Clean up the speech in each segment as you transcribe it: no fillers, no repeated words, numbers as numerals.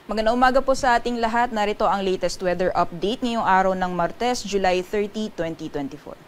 Magandang umaga po sa ating lahat. Narito ang latest weather update ngayong araw ng Martes, July 30, 2024.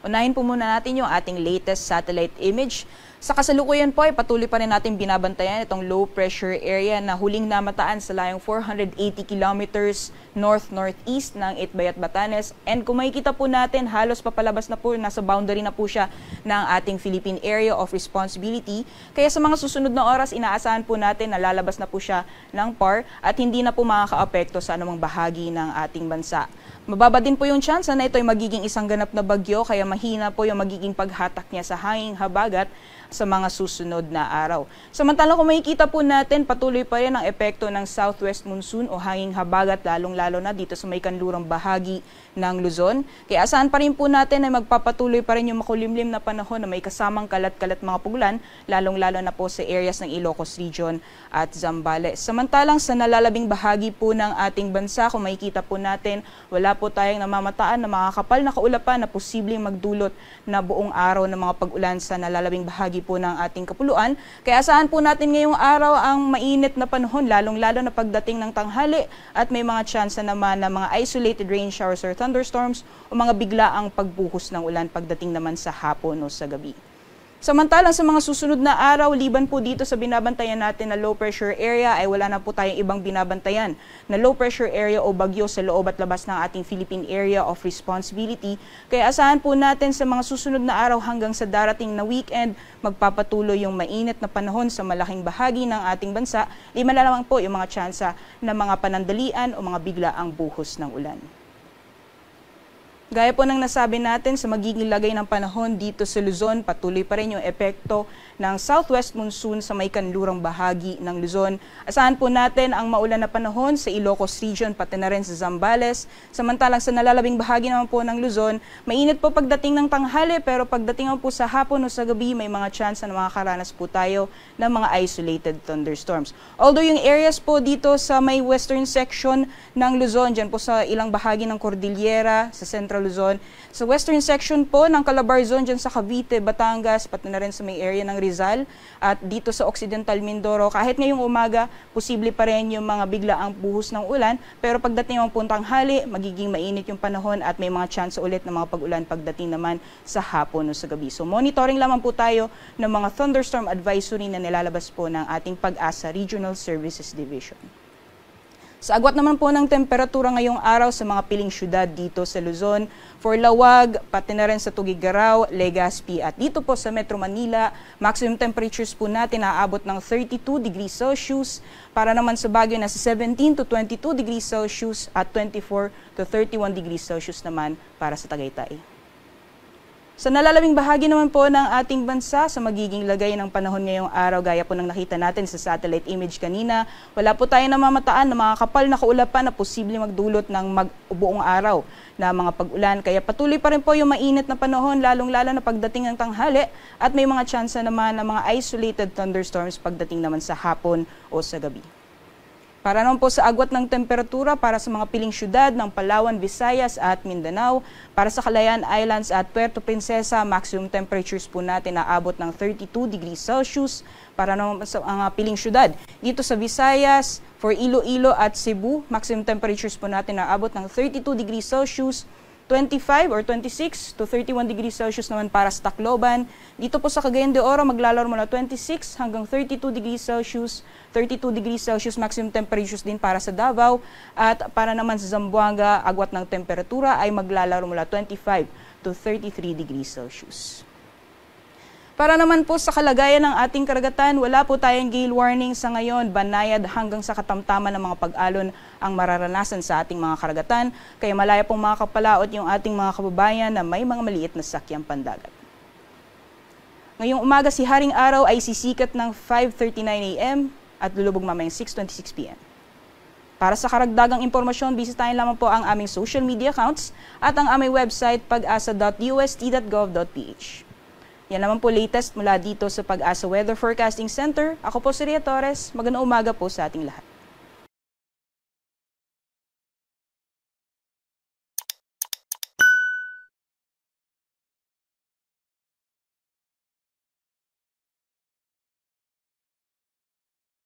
Unahin po muna natin yung ating latest satellite image. Sa kasalukuyan po ay patuloy pa rin natin binabantayan itong low pressure area na huling namataan sa layong 480 kilometers north-northeast ng Itbayat, Batanes. And kung makikita po natin, halos papalabas na po, nasa boundary na po siya ng ating Philippine Area of Responsibility. Kaya sa mga susunod na oras, inaasahan po natin na lalabas na po siya ng PAR at hindi na po makaka-apekto sa anumang bahagi ng ating bansa. Mababa din po yung chance na ito ay magiging isang ganap na bagyo, kaya mahina po yung magiging paghatak niya sa hanging habagat sa mga susunod na araw. Samantalang kung makikita po natin, patuloy pa rin ang epekto ng southwest monsoon o hanging habagat, lalong-lalo na dito sa may kanlurang bahagi ng Luzon. Kaya asahan pa rin po natin na magpapatuloy pa rin yung makulimlim na panahon na may kasamang kalat-kalat mga pugulan, lalong-lalo na po sa areas ng Ilocos Region at Zambales. Samantalang sa nalalabing bahagi po ng ating bansa, kung makikita po natin, wala po tayong namamataan na makakapal na kaulapan na posibleng magdulot na buong araw ng mga pag-ulan sa nalalabing bahagi po ng ating kapuluan. Kaya asahan po natin ngayong araw ang mainit na panahon, lalong-lalo na pagdating ng tanghali at may mga chance naman na mga isolated rain showers or thunderstorms o mga biglaang pagbuhos ng ulan pagdating naman sa hapon o sa gabi. Samantalang sa mga susunod na araw, liban po dito sa binabantayan natin na low pressure area, ay wala na po tayong ibang binabantayan na low pressure area o bagyo sa loob at labas ng ating Philippine Area of Responsibility. Kaya asahan po natin sa mga susunod na araw hanggang sa darating na weekend, magpapatuloy yung mainit na panahon sa malaking bahagi ng ating bansa. Lima na lamang po yung mga tsansa na mga panandalian o mga biglaang buhos ng ulan. Gaya po ng nasabi natin, sa magiging lagay ng panahon dito sa Luzon, patuloy pa rin yung epekto ng southwest monsoon sa may kanlurang bahagi ng Luzon. Asahan po natin ang maulan na panahon sa Ilocos Region pati na rin sa Zambales. Samantalang sa nalalabing bahagi naman po ng Luzon, mainit po pagdating ng tanghali, pero pagdating naman po sa hapon o sa gabi, may mga chance na makakaranas po tayo ng mga isolated thunderstorms. Although yung areas po dito sa may western section ng Luzon, dyan po sa ilang bahagi ng Cordillera, sa Central Luzon, sa western section po ng Calabar Zone, dyan sa Cavite, Batangas, pati na rin sa may area ng Rizal, at dito sa Occidental Mindoro, kahit ngayong umaga, posible pa rin yung mga biglaang buhos ng ulan, pero pagdating ng puntang hali, magiging mainit yung panahon at may mga chance ulit ng mga pag-ulan pagdating naman sa hapon o sa gabi. So monitoring lamang po tayo ng mga thunderstorm advisory na nilalabas po ng ating Pag-asa Regional Services Division. Sa agwat naman po ng temperatura ngayong araw sa mga piling syudad dito sa Luzon, for Lawag, pati na rin sa Tuguegarao, Legazpi at dito po sa Metro Manila, maximum temperatures po natin naaabot ng 32 degrees Celsius, para naman sa Baguio nasa 17 to 22 degrees Celsius at 24 to 31 degrees Celsius naman para sa Tagaytay. Sa nalalabing bahagi naman po ng ating bansa, sa magiging lagay ng panahon ngayong araw, gaya po ng nakita natin sa satellite image kanina, wala po tayong namamataan na mga kapal na kaulapan na posibleng magdulot ng buong araw na mga pag-ulan. Kaya patuloy pa rin po yung mainit na panahon, lalong-lalo na pagdating ng tanghali, at may mga tsansa naman ng mga isolated thunderstorms pagdating naman sa hapon o sa gabi. Para naman po sa agwat ng temperatura para sa mga piling syudad ng Palawan, Visayas at Mindanao, para sa Calayan Islands at Puerto Princesa, maximum temperatures po natin naabot ng 32 degrees Celsius. Para naman sa mga piling syudad dito sa Visayas, for Iloilo at Cebu, maximum temperatures po natin naabot ng 32 degrees Celsius. 25 or 26 to 31 degrees Celsius naman para sa Tacloban. Dito po sa Cagayan de Oro, maglalaro mula 26 hanggang 32 degrees Celsius. 32 degrees Celsius maximum temperatures din para sa Davao. At para naman sa Zamboanga, agwat ng temperatura ay maglalaro mula 25 to 33 degrees Celsius. Para naman po sa kalagayan ng ating karagatan, wala po tayong gale warning sa ngayon. Banayad hanggang sa katamtaman ng mga pag-alon ang mararanasan sa ating mga karagatan. Kaya malaya pong makakapalaot yung ating mga kababayan na may mga maliit na sakyang pandagat. Ngayong umaga si Haring Araw ay sisikat ng 5:39 AM at lulubog mamayang 6:26 PM. Para sa karagdagang impormasyon, bisitahin lamang po ang aming social media accounts at ang aming website pag-asa.ust.gov.ph. Yan naman po latest mula dito sa Pag-asa Weather Forecasting Center. Ako po si Ria Torres. Magandang umaga po sa ating lahat.